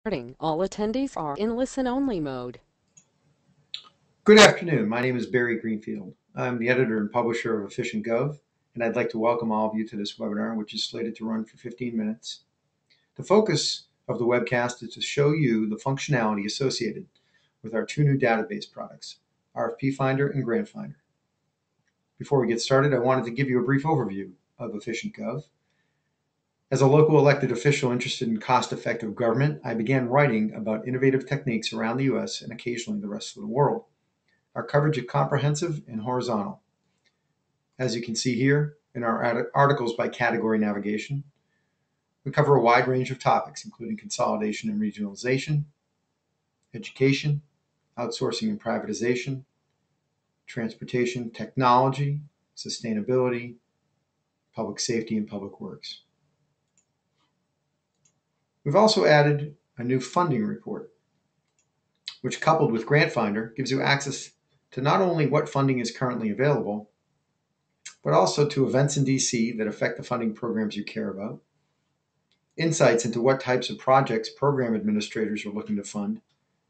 All attendees are in listen-only mode. Good afternoon. My name is Barry Greenfield. I'm the editor and publisher of EfficientGov, and I'd like to welcome all of you to this webinar, which is slated to run for 15 minutes. The focus of the webcast is to show you the functionality associated with our two new database products, RFP Finder and GrantFinder. Before we get started, I wanted to give you a brief overview of EfficientGov. As a local elected official interested in cost-effective government, I began writing about innovative techniques around the U.S. and occasionally the rest of the world. Our coverage is comprehensive and horizontal. As you can see here in our articles by category navigation, we cover a wide range of topics, including consolidation and regionalization, education, outsourcing and privatization, transportation, technology, sustainability, public safety, and public works. We've also added a new funding report, which, coupled with GrantFinder, gives you access to not only what funding is currently available, but also to events in DC that affect the funding programs you care about, insights into what types of projects program administrators are looking to fund,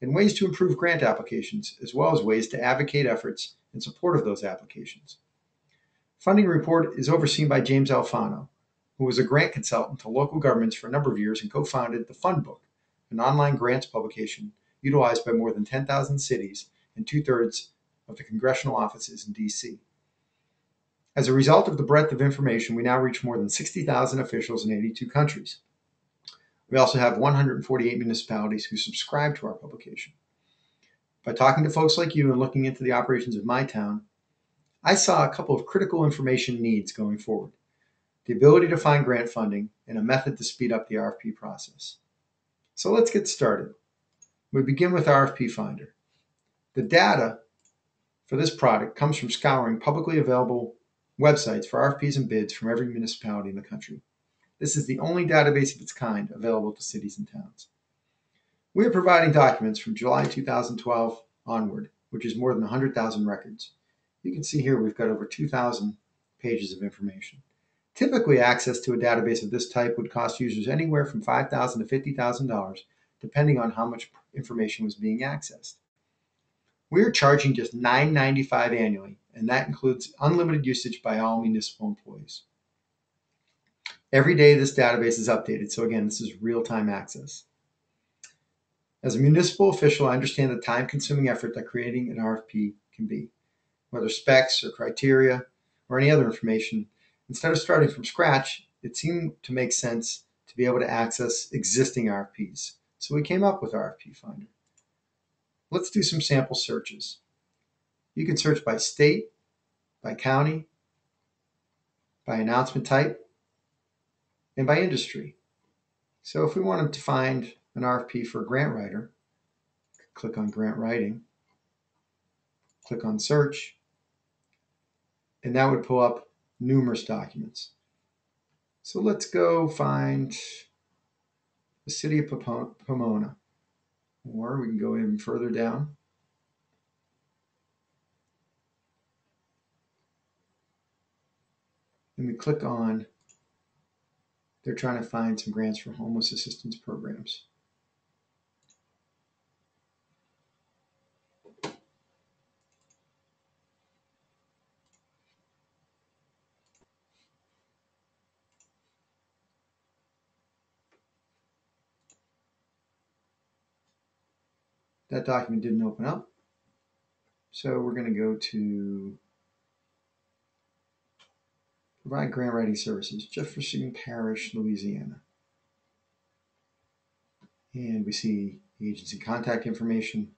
and ways to improve grant applications, as well as ways to advocate efforts in support of those applications. Funding report is overseen by James Alfano, who was a grant consultant to local governments for a number of years and co-founded the Fund Book, an online grants publication utilized by more than 10,000 cities and 2/3 of the congressional offices in DC. As a result of the breadth of information, we now reach more than 60,000 officials in 82 countries. We also have 148 municipalities who subscribe to our publication. By talking to folks like you and looking into the operations of my town, I saw a couple of critical information needs going forward: the ability to find grant funding and a method to speed up the RFP process. So let's get started. We begin with RFP Finder. The data for this product comes from scouring publicly available websites for RFPs and bids from every municipality in the country. This is the only database of its kind available to cities and towns. We are providing documents from July 2012 onward, which is more than 100,000 records. You can see here we've got over 2,000 pages of information. Typically, access to a database of this type would cost users anywhere from $5,000 to $50,000, depending on how much information was being accessed. We are charging just $9.95 annually, and that includes unlimited usage by all municipal employees. Every day this database is updated, so again, this is real-time access. As a municipal official, I understand the time-consuming effort that creating an RFP can be. Whether specs or criteria or any other information, instead of starting from scratch, it seemed to make sense to be able to access existing RFPs. So we came up with RFP Finder. Let's do some sample searches. You can search by state, by county, by announcement type, and by industry. So if we wanted to find an RFP for a grant writer, click on grant writing, click on search, and that would pull up numerous documents. So let's go find the city of Pomona, or we can go even further down. And we click on, they're trying to find some grants for homeless assistance programs. That document didn't open up. So we're going to go to provide grant writing services, Jefferson Parish, Louisiana. And we see the agency contact information.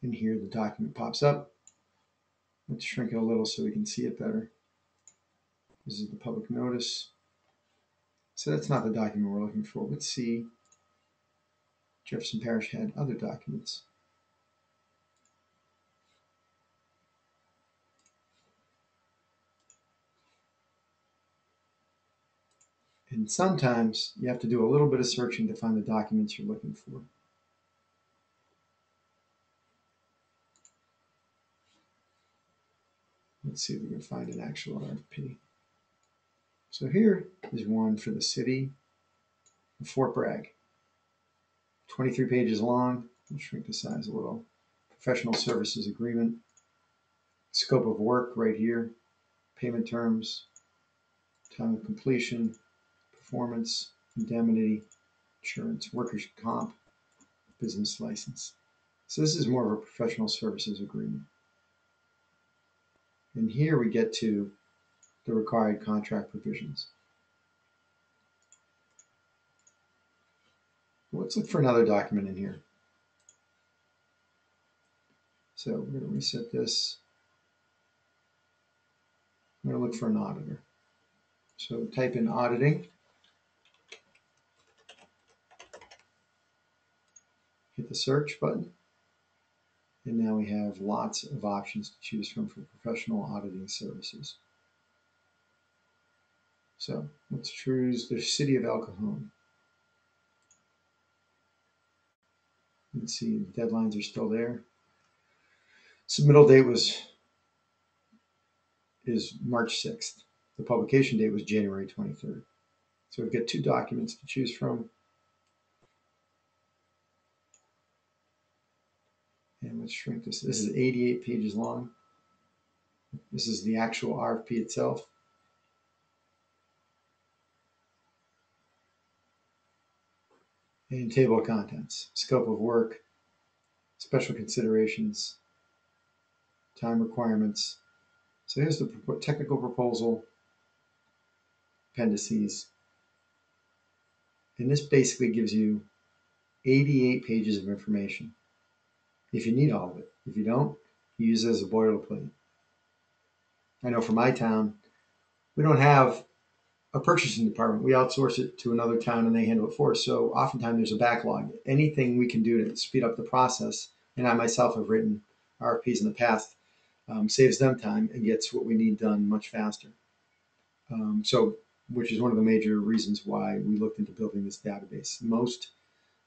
And here the document pops up. Let's shrink it a little so we can see it better. This is the public notice. So that's not the document we're looking for. Let's see. Jefferson Parish had other documents. And sometimes you have to do a little bit of searching to find the documents you're looking for. Let's see if we can find an actual RFP. So here is one for the city of Fort Bragg. 23 pages long. I'll shrink the size a little. Professional services agreement. Scope of work right here. Payment terms. Time of completion. Performance. Indemnity. Insurance. Workers' comp. Business license. So this is more of a professional services agreement. And here we get to the required contract provisions. Let's look for another document in here. So we're going to reset this. I'm going to look for an auditor. So type in auditing. Hit the search button. And now we have lots of options to choose from for professional auditing services. So let's choose the city of El Cajon. Let's see, the deadlines are still there. Submittal date is March 6th. The publication date was January 23rd. So we've got two documents to choose from. And let's shrink this. This is 88 pages long. This is the actual RFP itself. And table of contents, scope of work, special considerations, time requirements. So here's the technical proposal, appendices. And this basically gives you 88 pages of information. If you need all of it. If you don't, you use it as a boilerplate. I know for my town, we don't have a purchasing department. We outsource it to another town and they handle it for us. So oftentimes there's a backlog. Anything we can do to speed up the process, and I myself have written RFPs in the past, saves them time and gets what we need done much faster. Which is one of the major reasons why we looked into building this database.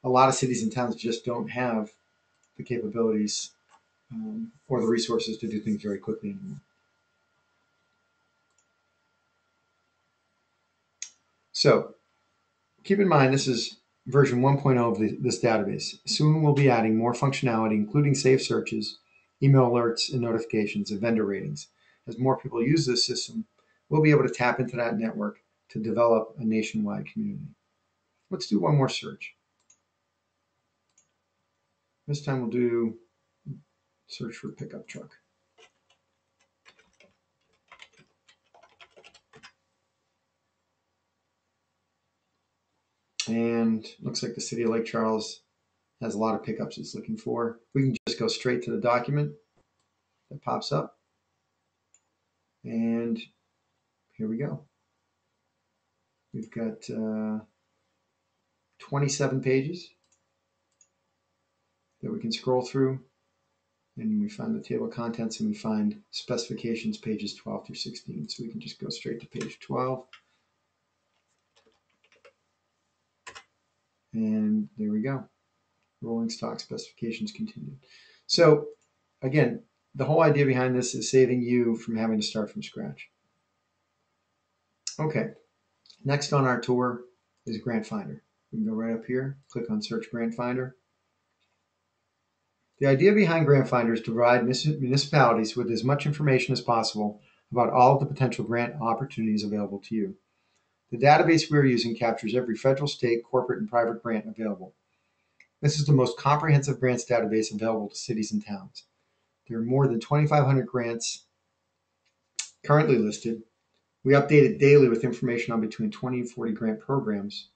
A lot of cities and towns just don't have the capabilities or the resources to do things very quickly anymore. So keep in mind, this is version 1.0 of this database. Soon we'll be adding more functionality, including saved searches, email alerts and notifications, and vendor ratings. As more people use this system, we'll be able to tap into that network to develop a nationwide community. Let's do one more search. This time we'll do search for pickup truck. And looks like the city of Lake Charles has a lot of pickups it's looking for. We can just go straight to the document that pops up. And here we go. We've got 27 pages that we can scroll through. And we find the table of contents and we find specifications pages 12 through 16. So we can just go straight to page 12. And there we go. Rolling stock specifications continued. So again, the whole idea behind this is saving you from having to start from scratch. Okay, next on our tour is GrantFinder. We can go right up here, click on Search GrantFinder. The idea behind GrantFinder is to provide municipalities with as much information as possible about all of the potential grant opportunities available to you. The database we are using captures every federal, state, corporate, and private grant available. This is the most comprehensive grants database available to cities and towns. There are more than 2,500 grants currently listed. We update it daily with information on between 20 and 40 grant programs.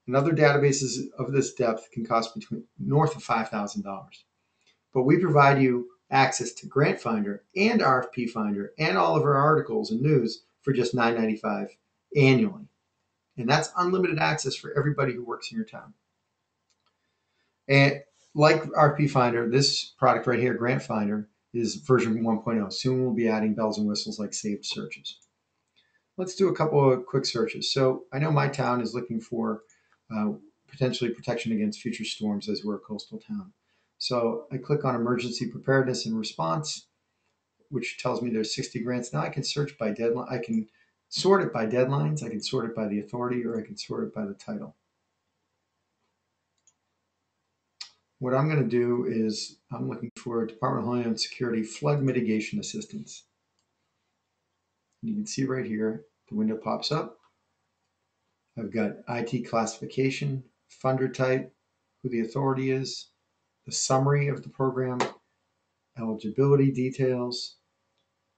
And other databases of this depth can cost north of $5,000. But we provide you access to GrantFinder and RFP Finder and all of our articles and news for just $9.95 annually. And that's unlimited access for everybody who works in your town. And like RFP Finder, this product right here, GrantFinder, is version 1.0. Soon we'll be adding bells and whistles like saved searches. Let's do a couple of quick searches. So I know my town is looking for potentially protection against future storms as we're a coastal town. So I click on emergency preparedness and response, which tells me there's 60 grants. Now I can search by deadline. I can sort it by deadlines. I can sort it by the authority, or I can sort it by the title. what I'm going to do is I'm looking for Department of Homeland Security flood mitigation assistance. You can see right here, the window pops up. I've got IT classification, funder type, who the authority is, the summary of the program, eligibility details,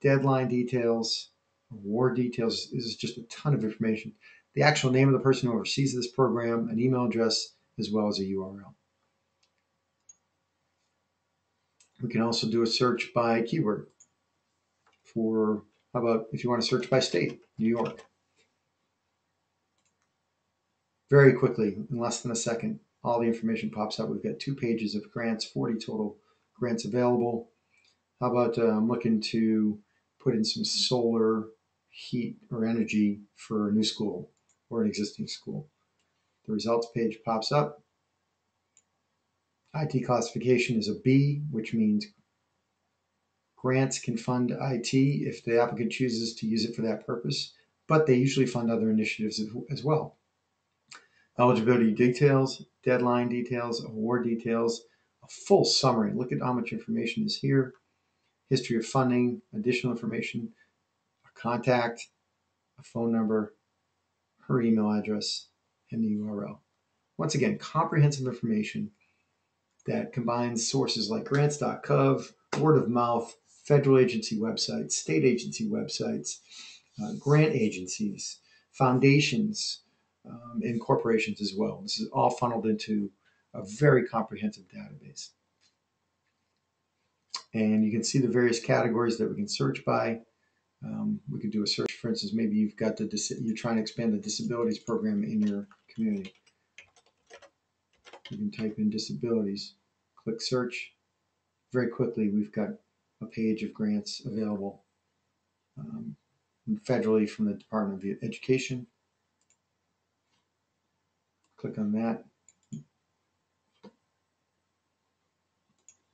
deadline details, award details. This is just a ton of information. The actual name of the person who oversees this program, an email address, as well as a URL. We can also do a search by keyword for, how about if you want to search by state, New York. Very quickly, in less than a second, all the information pops up. We've got 2 pages of grants, 40 total grants available. How about I'm looking to put in some solar heat or energy for a new school or an existing school. The results page pops up. IT classification is a B, which means grants can fund IT if the applicant chooses to use it for that purpose, but they usually fund other initiatives as well. Eligibility details, deadline details, award details, a full summary. Look at how much information is here. History of funding, additional information, a contact, a phone number, her email address, and the URL. Once again, comprehensive information that combines sources like grants.gov, word of mouth, federal agency websites, state agency websites, grant agencies, foundations, and corporations as well. This is all funneled into a very comprehensive database. And you can see the various categories that we can search by. We could do a search, for instance, maybe you've got you're trying to expand the disabilities program in your community. You can type in disabilities, click search. Very quickly, we've got a page of grants available federally from the Department of Education. Click on that.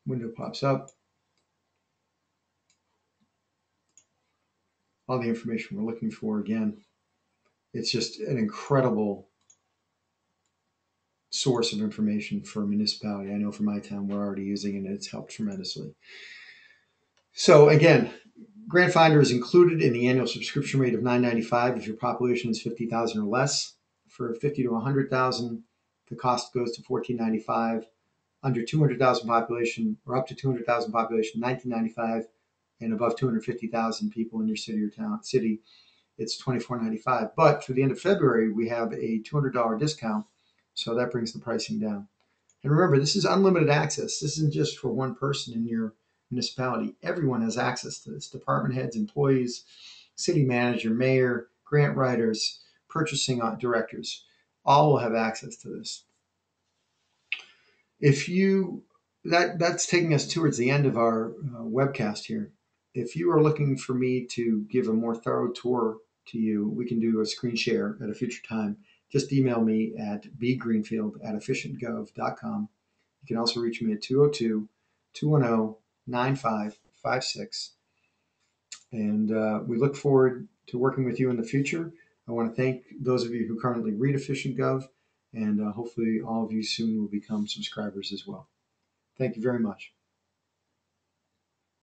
Window pops up. All the information we're looking for again. It's just an incredible source of information for a municipality. I know for my town, we're already using it and it's helped tremendously. So again, GrantFinder is included in the annual subscription rate of $9.95 if your population is 50,000 or less. For 50 to 100,000, the cost goes to $14.95. Under 200,000 population or up to 200,000 population, $19.95, and above 250,000 people in your city or town, it's $24.95. But through the end of February, we have a $200 discount, so that brings the pricing down. And remember, this is unlimited access. This isn't just for one person in your municipality. Everyone has access to this. Department heads, employees, city manager, mayor, grant writers, purchasing directors, all will have access to this. If you, that's taking us towards the end of our webcast here. If you are looking for me to give a more thorough tour to you, we can do a screen share at a future time. Just email me at bgreenfield@efficientgov.com. You can also reach me at 202-210-9556. And we look forward to working with you in the future. I want to thank those of you who currently read EfficientGov, and hopefully all of you soon will become subscribers as well. Thank you very much.